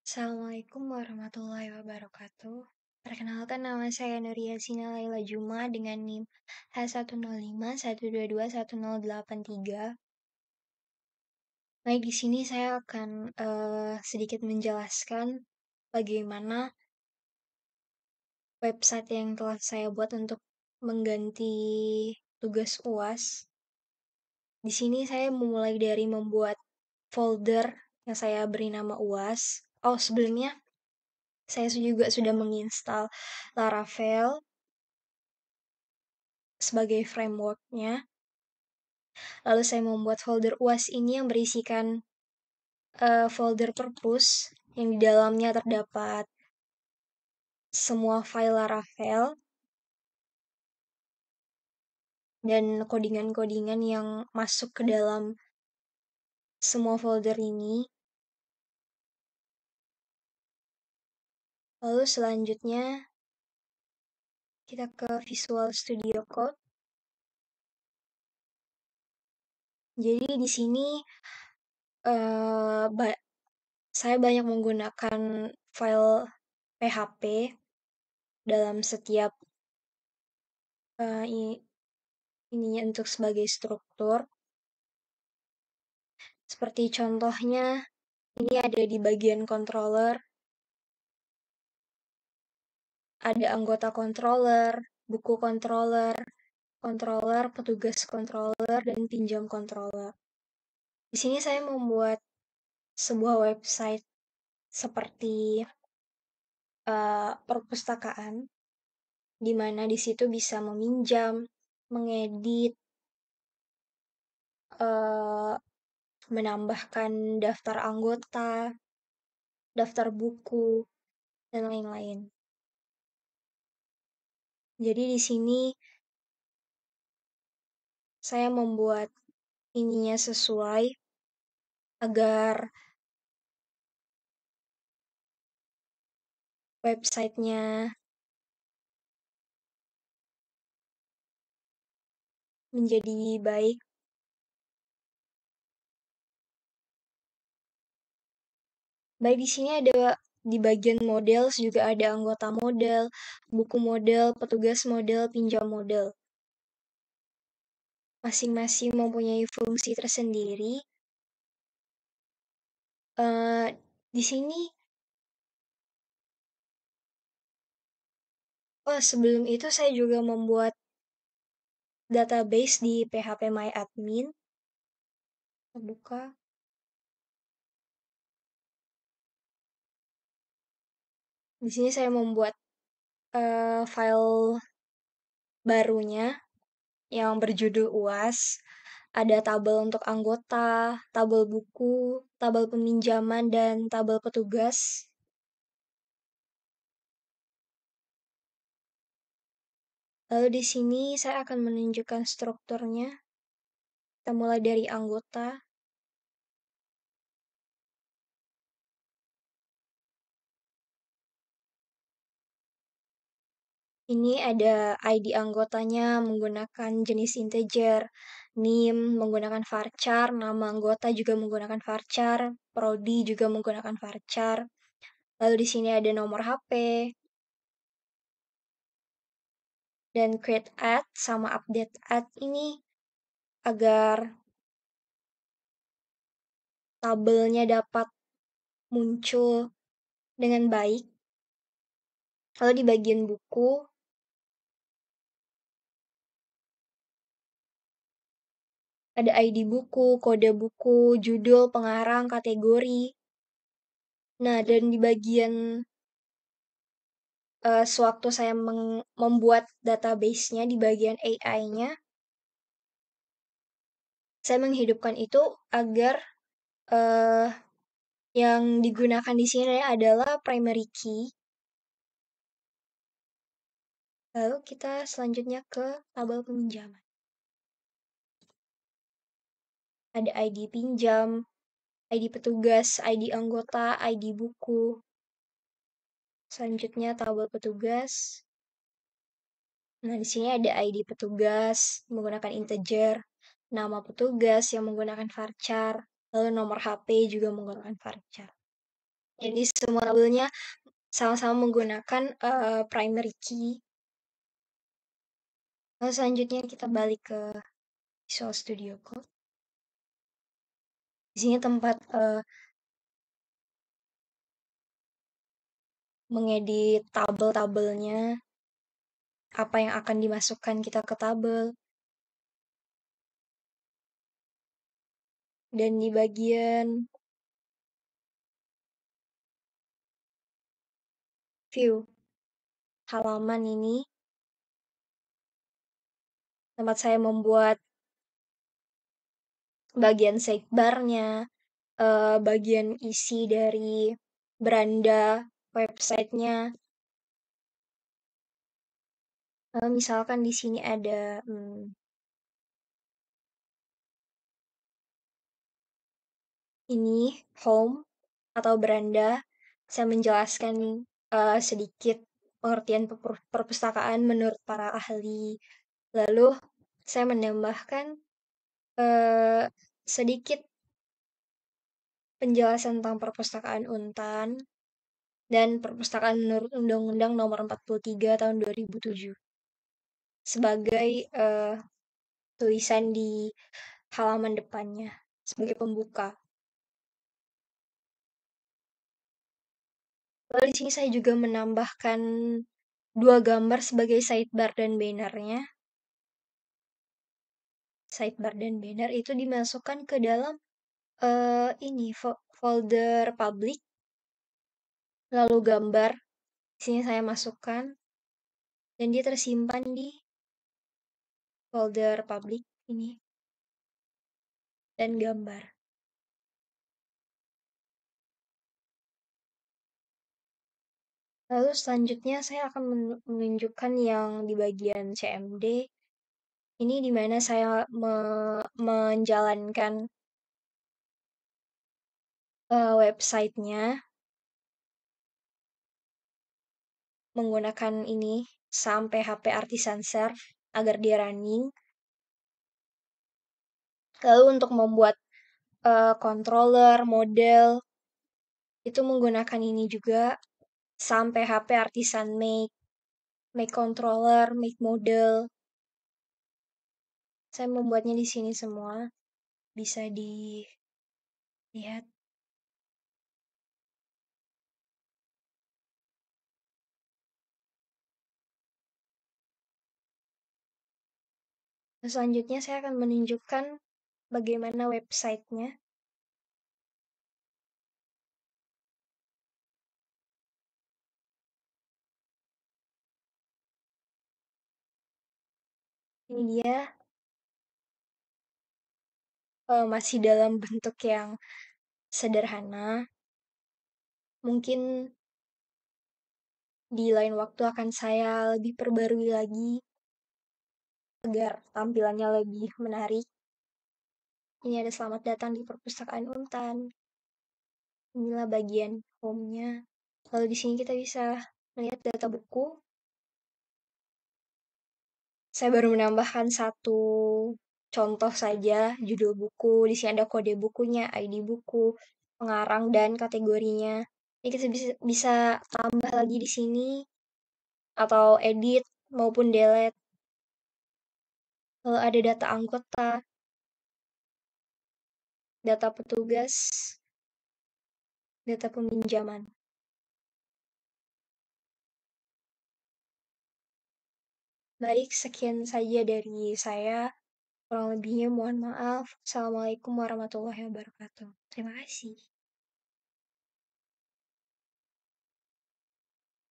Assalamualaikum warahmatullahi wabarakatuh. Perkenalkan nama saya Nuria Sina Laila Juma dengan NIM H10512210083. Baik, di sini saya akan sedikit menjelaskan bagaimana website yang telah saya buat untuk mengganti tugas UAS. Di sini saya memulai dari membuat folder yang saya beri nama UAS. Sebelumnya saya juga sudah menginstal Laravel sebagai framework-nya. Lalu saya membuat folder UAS ini yang berisikan folder purpose yang di dalamnya terdapat semua file Laravel dan codingan-codingan yang masuk ke dalam semua folder ini. Lalu selanjutnya kita ke Visual Studio Code. Jadi di sini saya banyak menggunakan file PHP dalam setiap ininya untuk sebagai struktur. Seperti contohnya, ini ada di bagian controller, ada anggota controller, buku controller, petugas controller, dan pinjam controller. Di sini saya membuat sebuah website seperti perpustakaan, di mana di situ bisa meminjam, mengedit, menambahkan daftar anggota, daftar buku, dan lain-lain. Jadi di sini saya membuat ininya sesuai agar websitenya menjadi baik. Baik, di sini ada di bagian model juga ada anggota model, buku model, petugas model, pinjam model. Masing-masing mempunyai fungsi tersendiri. Di sini, sebelum itu saya juga membuat database di phpMyAdmin. Buka. Di sini saya membuat file barunya yang berjudul UAS. Ada tabel untuk anggota, tabel buku, tabel peminjaman, dan tabel petugas. Lalu di sini saya akan menunjukkan strukturnya. Kita mulai dari anggota. Ini ada ID anggotanya menggunakan jenis integer, NIM menggunakan varchar, nama anggota juga menggunakan varchar, prodi juga menggunakan varchar. Lalu di sini ada nomor HP, dan create add sama update add ini agar tabelnya dapat muncul dengan baik. Lalu di bagian buku, ada ID buku, kode buku, judul, pengarang, kategori. Nah, dan di bagian sewaktu saya membuat database-nya di bagian AI-nya, saya menghidupkan itu agar yang digunakan di sini adalah primary key. Lalu kita selanjutnya ke tabel peminjaman. Ada ID pinjam, ID petugas, ID anggota, ID buku. Selanjutnya tabel petugas. Nah, di sini ada ID petugas menggunakan integer, nama petugas yang menggunakan varchar, lalu nomor HP juga menggunakan varchar. Jadi semua tabelnya sama-sama menggunakan primary key. Lalu selanjutnya kita balik ke Visual Studio Code. Di sini tempat mengedit tabel-tabelnya, apa yang akan dimasukkan kita ke tabel. Dan di bagian view halaman ini, tempat saya membuat bagian sidebar-nya, bagian isi dari beranda websitenya. Misalkan di sini ada ini home atau beranda. Saya menjelaskan sedikit pengertian perpustakaan menurut para ahli. Lalu saya menambahkan sedikit penjelasan tentang perpustakaan Untan dan perpustakaan menurut Undang-Undang Nomor 43 Tahun 2007 sebagai tulisan di halaman depannya sebagai pembuka. Lalu di sini saya juga menambahkan 2 gambar sebagai sidebar dan bannernya. Sidebar dan banner itu dimasukkan ke dalam ini folder public. Lalu gambar di sini saya masukkan dan dia tersimpan di folder public ini dan gambar. Lalu selanjutnya saya akan menunjukkan yang di bagian CMD. Ini di mana saya menjalankan websitenya menggunakan ini sampai HP Artisan Serve agar dia running. Lalu untuk membuat controller, model, itu menggunakan ini juga sampai HP Artisan make controller, make model. Saya membuatnya di sini semua, bisa dilihat. Selanjutnya saya akan menunjukkan bagaimana websitenya. Ini dia masih dalam bentuk yang sederhana. Mungkin di lain waktu akan saya lebih perbarui lagi agar tampilannya lebih menarik. Ini ada selamat datang di perpustakaan Untan. Inilah bagian home-nya. Lalu di sini kita bisa melihat data buku. Saya baru menambahkan satu contoh saja, judul buku. Di sini ada kode bukunya, ID buku, pengarang, dan kategorinya. Ini kita bisa tambah lagi di sini, atau edit, maupun delete. Lalu ada data anggota, data petugas, data peminjaman. Baik, sekian saja dari saya. Kurang lebihnya mohon maaf. Assalamualaikum warahmatullahi wabarakatuh. Terima kasih.